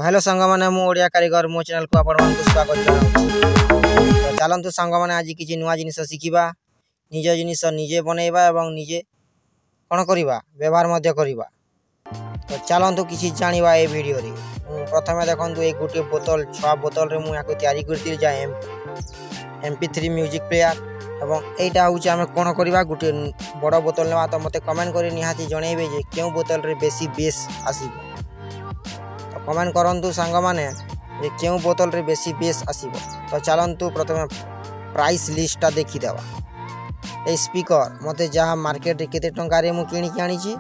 Hello सांग मैंने ओडिया कारीगर मो चैनल को आपण स्वागत जनाऊँ। चलतु सांग मैंने आज किसी नुआ जिनिस शिखा निज जिनिस निजे बनइबा एवं निजे कौन करवा व्यवहार मध्य करवा। तो चलतु किसी जाना ये वीडियो रे प्रथम देखूँ एक गोटे बोतल 6 बोतल रे मुझे तैयारी करती जा MP3 म्यूजिक प्लेयर एवं यहाँ हूँ आम कौन करवा गोटे बड़ बोतल ना। तो मत कमेंट कर निहाती जनइबे जे क्यों बोतल रे बेसी बेस आसीबो। तो कमेंट करंतु सांग माने जे क्यों बोतल रे बेसी बेस आसीबो। तो चलंतु प्रथम प्राइस लिस्टा देखी देवा। ए स्पीकर मते जहाँ मार्केट रे केते टंका रे मु किणी आनी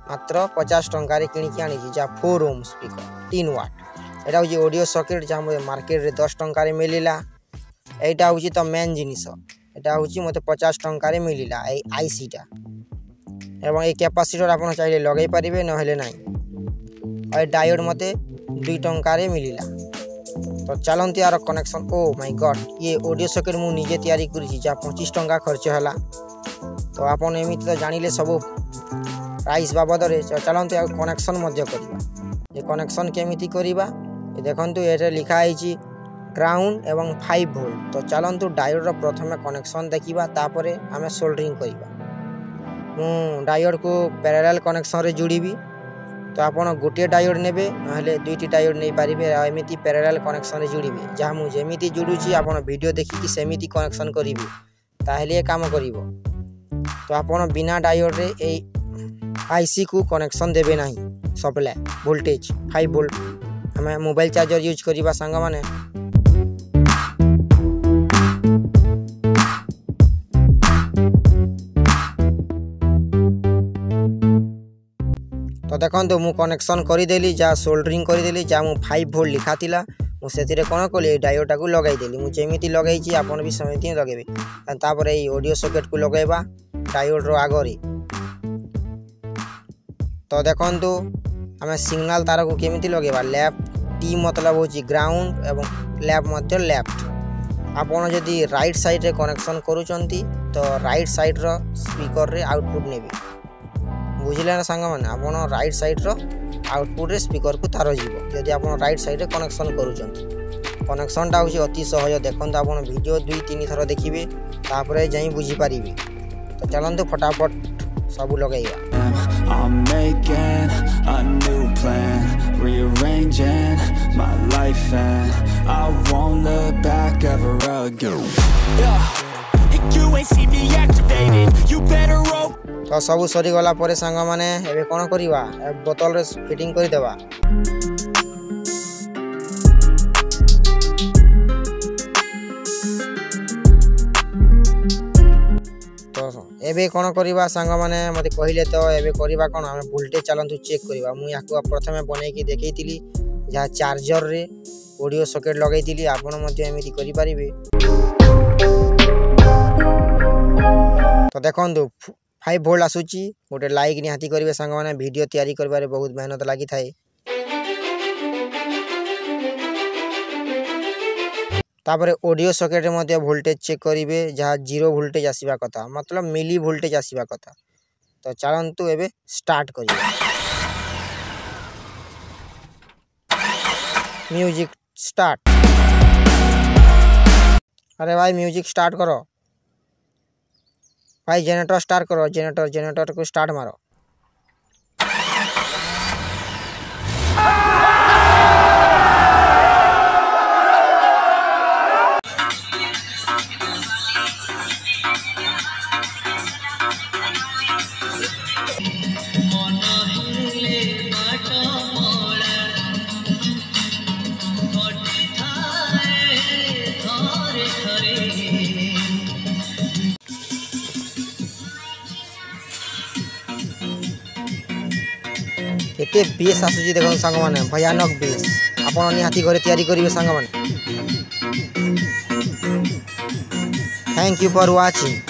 मात्र 50 टंका रे किणी आनी जा 4 ओम स्पीकर 3 वाट। एटा होची ऑडियो सॉकेट जहाँ मुझे मार्केट रे 10 टंका रे मिलिला। एटा होची तो मेन जिनिस एटा होची मते 50 टंका रे मिलिला ए आईसी टा एवं ए कैपेसिटर आपन चाहिले लगै परिबे न हेले नाही। और डायोड मते 2 टंका रे मिलिला। तो चलंती यार कनेक्शन ओ माय गॉड ये ऑडियो सॉकेट मु निजे तैयारी करिछि जा 25 टंका खर्च होला। तो आपन एमिति तो जानिले सब प्राइस बाबद रे चलंती यार कनेक्शन मध्य करबा। ये कनेक्शन केमिति करबा ए देखंतु एटा लिखा आइछि ग्राउंड एवं 5 वोल्ट। तो चलंतु डायोड रो प्रथमे कनेक्शन देखिबा तापरे हमें सोल्डरिंग करबा। मु डायोड को पैरेलल कनेक्शन रे जोड़ीबी। तो आपन गोटे डायोड नेबे नहले दुईटी डायोड नहीं पारिबे एमिति पैरेलल कनेक्शन रे जोड़ीबे। जहाँ मु जेमिति जोड़ुची आपन वीडियो देखि कि सेमिति कनेक्शन करिबे ताहेले काम करिवो। तो आपन बिना डायोड रे ए आईसी को कनेक्शन देबे नाही। सप्लाई वोल्टेज 5 वोल्ट हमें मोबाइल चार्जर यूज करिबा संग माने। तो देखो मु कनेक्शन करदेली जा सोल्डरिंग करदेली जा मु 5 वोल्ट लिखा थिला मु सेतिरे कोन कोली डायोडा को लगाई देली। मु जेमिति लगाई आपन भी समिति लगेबे। तापर ए ऑडियो सॉकेट को लगाइबा डायोड रो आगरी। तो देखंतु हमें सिग्नल तार को केमिति लगेबा लेफ्ट टी मतलब होची ग्राउंड एवं लेफ्ट मध्य लेफ्ट। आपन जदी राइट साइड रे कनेक्शन करूचंती तो राइट साइड रो स्पीकर रे आउटपुट नेबे। बुझिले ना सांग माने आपन राइट साइड रो आउटपुट रे स्पीकर को तार जीवो यदि आपन राइट साइड रे कनेक्शन करूचंती। कनेक्शन टा होची अति सहज देखंतु आपन वीडियो 2-3 थर देखिबे तापरे जाई बुझी पारिबे। तो चलंतु फटाफट सब लगाइबा। I'm making a new plan, rearranging my life and I won't look back ever again. You ain't see me activated, you better roll. तो सब सरी गला परे सांग माने एबे कोन करिवा बोतल रे फिटिंग करि देबा। तो एबे कोन करिवा सांग माने मते कहिले तो एबे करिवा कोन हम वोल्टेज चलंतु चेक करिवा। मु याको प्रथमे बनै की देखैतिली जा चार्जर रे ऑडियो सॉकेट लगैतिली आपन मध्ये एमिति करि परिबे। तो देखंतु 5 वोल्ट आसुची गोटे लाइक निहाती करेंगे सांग मैंने वीडियो तैयारी करबारे बहुत मेहनत लगी थाए। तापर ऑडियो सॉकेट रे मध्य वोल्टेज चेक करेंगे जहाँ 0 वोल्टेज आसीबा कथा मतलब मिली वोल्टेज आसीबा कथा। तो चलंतु एबे स्टार्ट करिए म्यूजिक स्टार्ट। अरे भाई म्यूजिक स्टार्ट करो भाई। जनरेटर स्टार्ट करो जनरेटर को स्टार्ट मारो। केते बेस आसुची देखो सांग माने भयानक बेस आपन निहाती घरे तैयारी करिवे सांग माने। Thank you for watching.